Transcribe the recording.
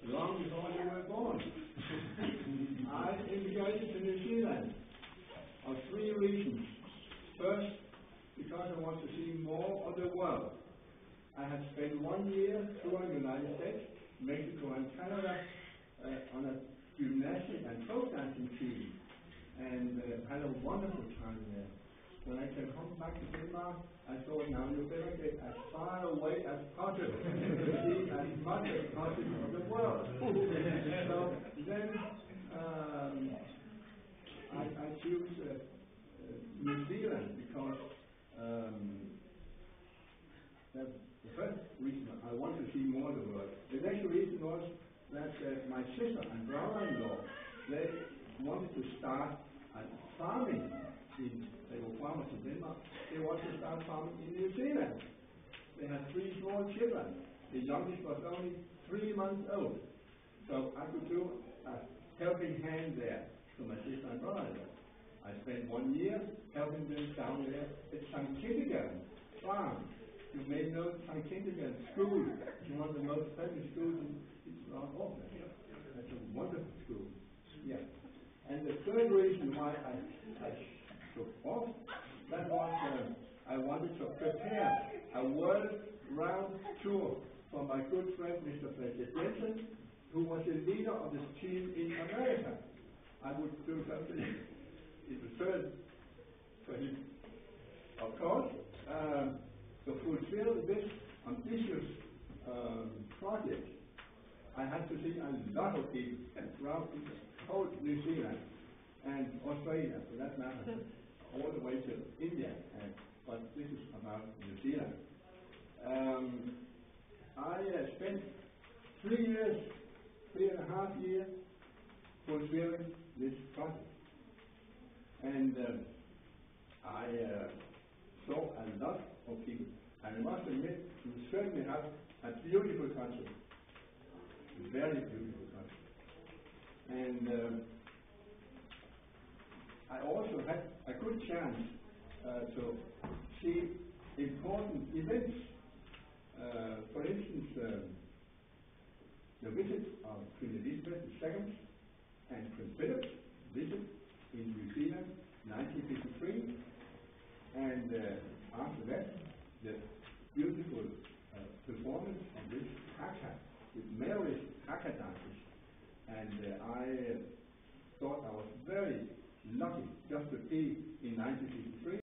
long before you were born. I immigrated to New Zealand for 3 reasons. First, because I want to see more of the world. I had spent 1 year throughout the United States, Mexico and Canada on a gymnastic and folk dancing team, and had a wonderful time there. When I came home back to Denmark, I thought, now you better get as far away as possible to see as much as possible of the world. So then I choose New Zealand because that's the first reason I want to see more of the world. The next reason was that my sister and brother-in-law, they wanted to start farming. They were farmers in Denmark. They wanted to start farming in New Zealand. They had 3 small children. The youngest was only 3 months old. So I could do a helping hand there to my sister and brother-in-law. I spent 1 year helping them down there at St. Kindergarten farm. You may know St. Kindergarten school. It's one of the most famous schools in Auckland. That's a wonderful school. Yeah. And the third reason why I took off, that was I wanted to prepare a world-round tour for my good friend Mr. Fletcher Jensen, who was the leader of this team in America. I would do something in return for him. Of course, to fulfill this ambitious project, I had to see a lot of people throughout the whole New Zealand and Australia, for that matter, all the way to India. But this is about New Zealand. I spent 3.5 years fulfilling this project, and I saw a lot of people. And I must admit, you certainly have a beautiful country, a very beautiful country. And I also had a good chance to see important events. For instance, the visit of Queen Elizabeth II and Prince Philip's visit in New Zealand, 1953, and after that, the beautiful performance of this haka, with Mary's haka dances. And I thought I was very lucky just to be in 1953